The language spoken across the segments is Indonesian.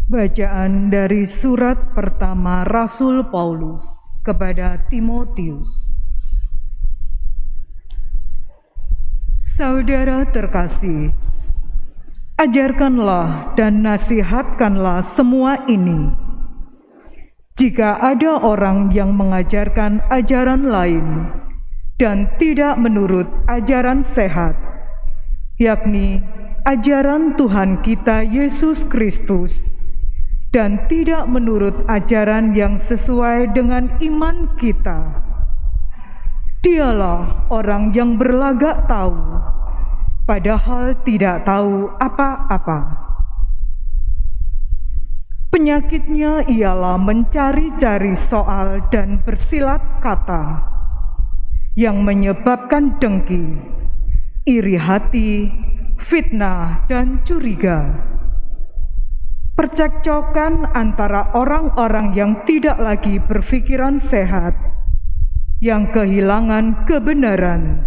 Bacaan dari surat pertama Rasul Paulus kepada Timotius. Saudara terkasih, ajarkanlah dan nasihatkanlah semua ini. Jika ada orang yang mengajarkan ajaran lain dan tidak menurut ajaran sehat, yakni ajaran Tuhan kita Yesus Kristus, dan tidak menurut ajaran yang sesuai dengan iman kita, dialah orang yang berlagak tahu, padahal tidak tahu apa-apa. Penyakitnya ialah mencari-cari soal dan bersilat kata, yang menyebabkan dengki, iri hati, fitnah, dan curiga. Percekcokan antara orang-orang yang tidak lagi berpikiran sehat, yang kehilangan kebenaran,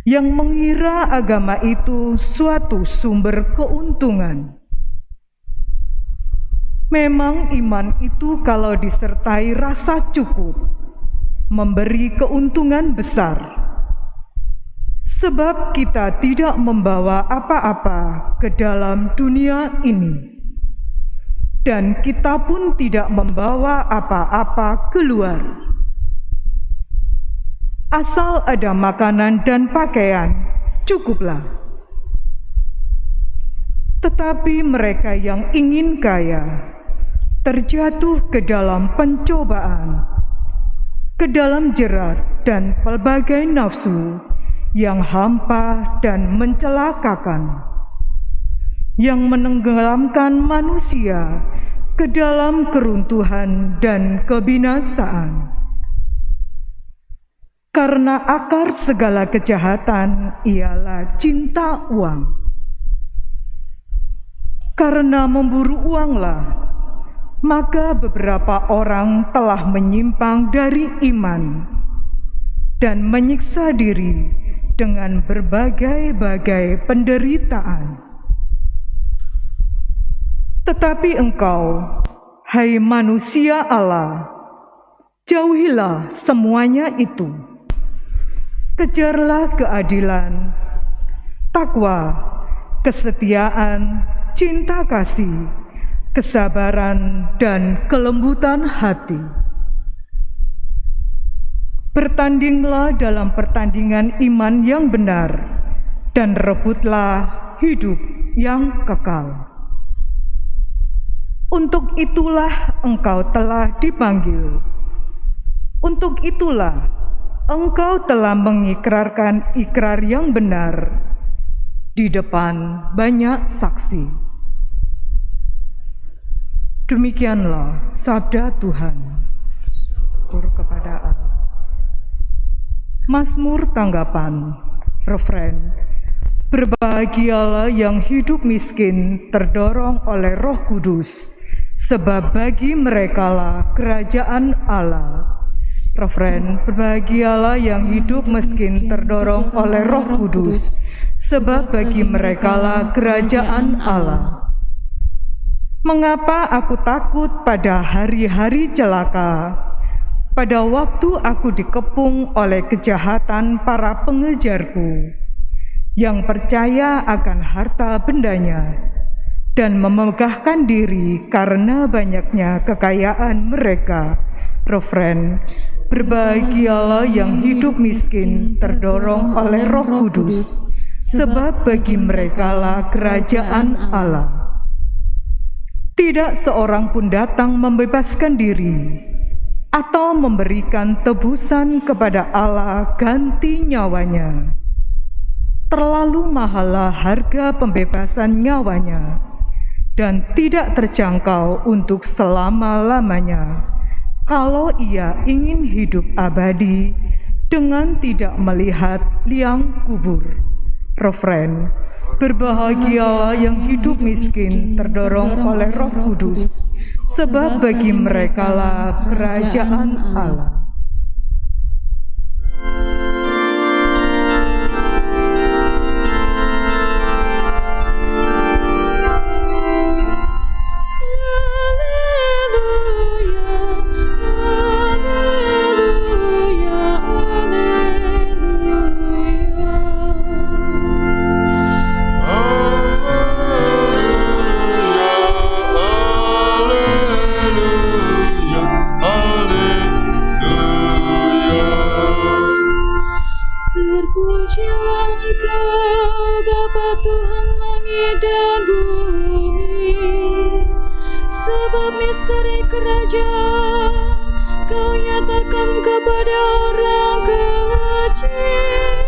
yang mengira agama itu suatu sumber keuntungan. Memang iman itu kalau disertai rasa cukup, memberi keuntungan besar. Sebab kita tidak membawa apa-apa ke dalam dunia ini, dan kita pun tidak membawa apa-apa keluar. Asal ada makanan dan pakaian, cukuplah. Tetapi mereka yang ingin kaya terjatuh ke dalam pencobaan, ke dalam jerat dan pelbagai nafsu yang hampa dan mencelakakan, yang menenggelamkan manusia ke dalam keruntuhan dan kebinasaan. Karena akar segala kejahatan ialah cinta uang. Karena memburu uanglah, maka beberapa orang telah menyimpang dari iman dan menyiksa diri dengan berbagai-bagai penderitaan. Tetapi engkau, hai manusia Allah, jauhilah semuanya itu. Kejarlah keadilan, takwa, kesetiaan, cinta kasih, kesabaran, dan kelembutan hati. Bertandinglah dalam pertandingan iman yang benar, dan rebutlah hidup yang kekal. Untuk itulah engkau telah dipanggil. Untuk itulah engkau telah mengikrarkan ikrar yang benar di depan banyak saksi. Demikianlah sabda Tuhan. Syukur kepada Allah. Mazmur tanggapan, refren. Berbahagialah yang hidup miskin terdorong oleh Roh Kudus, sebab bagi merekalah kerajaan Allah. Refren, berbahagialah yang hidup miskin terdorong oleh Roh Kudus, sebab bagi merekalah kerajaan Allah. Mengapa aku takut pada hari-hari celaka, pada waktu aku dikepung oleh kejahatan para pengejarku, yang percaya akan harta bendanya, dan memegahkan diri karena banyaknya kekayaan mereka. Refren, berbahagialah yang hidup miskin terdorong oleh Roh Kudus, sebab bagi merekalah kerajaan Allah. Tidak seorang pun datang membebaskan diri, atau memberikan tebusan kepada Allah ganti nyawanya. Terlalu mahallah harga pembebasan nyawanya, dan tidak terjangkau untuk selama-lamanya, kalau ia ingin hidup abadi dengan tidak melihat liang kubur. Refren, berbahagialah yang hidup miskin terdorong oleh Roh Kudus, sebab bagi merekalah kerajaan Allah. Bapa Tuhan langit dan bumi, sebab misteri kerajaan Kau nyatakan kepada orang kecil.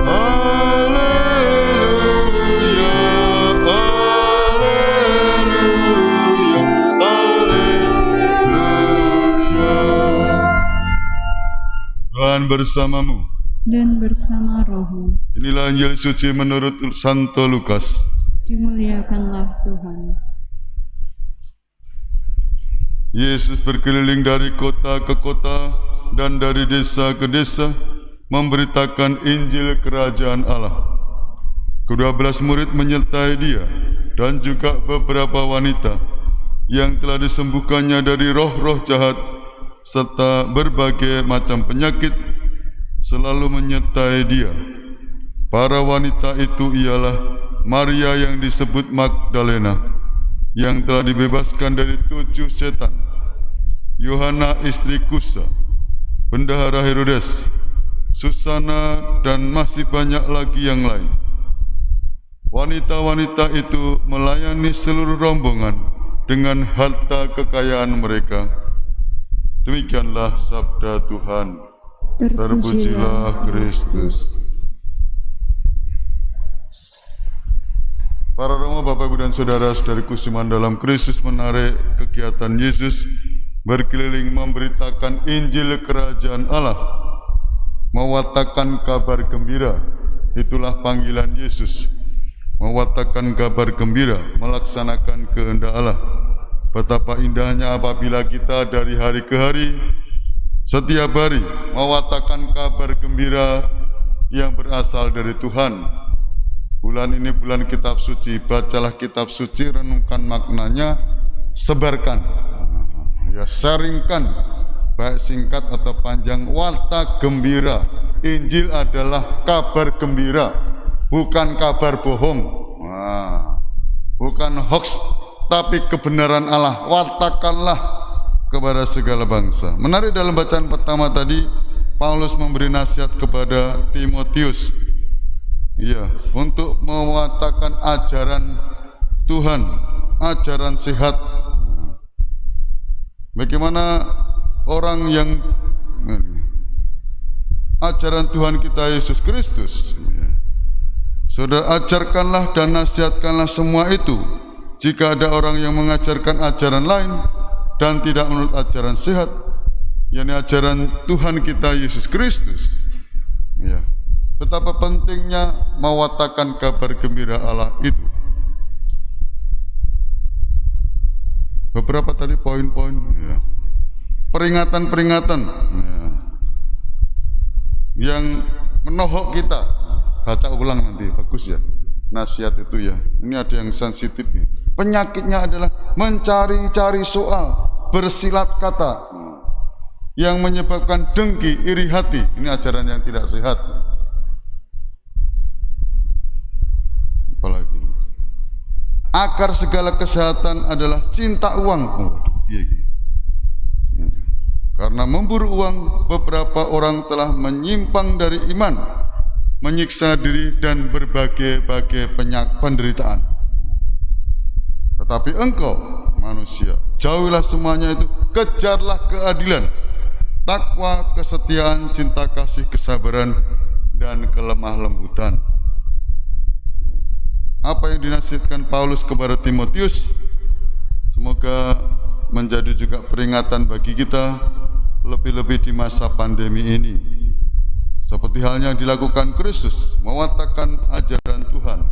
Haleluya, haleluya, haleluya. Tuhan bersamamu Dan bersama rohmu. Inilah Injil suci menurut Santo Lukas. Dimuliakanlah Tuhan. Yesus berkeliling dari kota ke kota dan dari desa ke desa, memberitakan Injil Kerajaan Allah. Ke-12 murid menyertai dia dan juga beberapa wanita yang telah disembuhkannya dari roh-roh jahat serta berbagai macam penyakit selalu menyertai dia. Para wanita itu ialah Maria yang disebut Magdalena, yang telah dibebaskan dari 7 setan, Yohana istri Kusa, Bendahara Herodes, Susana, dan masih banyak lagi yang lain. Wanita-wanita itu melayani seluruh rombongan dengan harta kekayaan mereka. Demikianlah sabda Tuhan. Terpujilah Kristus. Para Romo, Bapak, Ibu, dan Saudara-saudariku seiman dalam Kristus, menarik kegiatan Yesus berkeliling memberitakan Injil Kerajaan Allah, mewatakan kabar gembira. Itulah panggilan Yesus, mewatakan kabar gembira, melaksanakan kehendak Allah. Betapa indahnya apabila kita dari hari ke hari, setiap hari mewatakan kabar gembira yang berasal dari Tuhan. Bulan ini bulan kitab suci, bacalah kitab suci, renungkan maknanya, sebarkan, ya sharingkan, baik singkat atau panjang. Warta gembira, Injil adalah kabar gembira, bukan kabar bohong, bukan hoax, tapi kebenaran Allah. Wartakanlah kepada segala bangsa. Menarik, dalam bacaan pertama tadi Paulus memberi nasihat kepada Timotius, ya, untuk mewatakan ajaran Tuhan, ajaran sehat. Bagaimana orang yang ajaran Tuhan kita Yesus Kristus, ya. Saudara, ajarkanlah dan nasihatkanlah semua itu. Jika ada orang yang mengajarkan ajaran lain dan tidak menurut ajaran sehat, yakni ajaran Tuhan kita Yesus Kristus, ya, betapa pentingnya mewatakan kabar gembira Allah itu. Beberapa tadi poin-poin, ya. Peringatan-peringatan, ya, yang menohok kita. Baca ulang nanti, bagus ya nasihat itu ya. Ini ada yang sensitif ya. Penyakitnya adalah mencari-cari soal, bersilat kata, yang menyebabkan dengki, iri hati. Ini ajaran yang tidak sehat. Apalagi akar segala kesehatan adalah cinta uang. Karena memburu uang, beberapa orang telah menyimpang dari iman, menyiksa diri dan berbagai-bagai penderitaan. Tetapi engkau manusia, jauhilah semuanya itu, kejarlah keadilan, takwa, kesetiaan, cinta kasih, kesabaran, dan kelemah lembutan. Apa yang dinasihatkan Paulus kepada Timotius, semoga menjadi juga peringatan bagi kita, lebih-lebih di masa pandemi ini. Seperti halnya yang dilakukan Kristus, mewatakan ajaran Tuhan,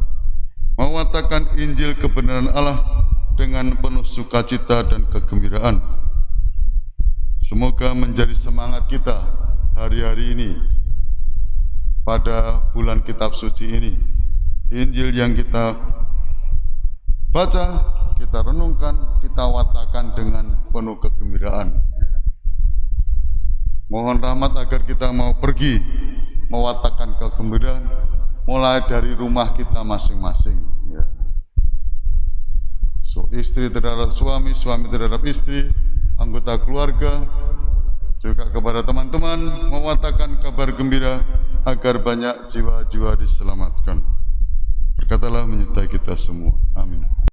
mewatakan Injil kebenaran Allah dengan penuh sukacita dan kegembiraan. Semoga menjadi semangat kita hari-hari ini, pada bulan kitab suci ini. Injil yang kita baca, kita renungkan, kita watakan dengan penuh kegembiraan. Mohon rahmat agar kita mau pergi mewatakan kegembiraan mulai dari rumah kita masing-masing, ya. So, istri terhadap suami, suami terhadap istri, anggota keluarga, juga kepada teman-teman, mewatakan kabar gembira agar banyak jiwa-jiwa diselamatkan. Berkatalah menyertai kita semua. Amin.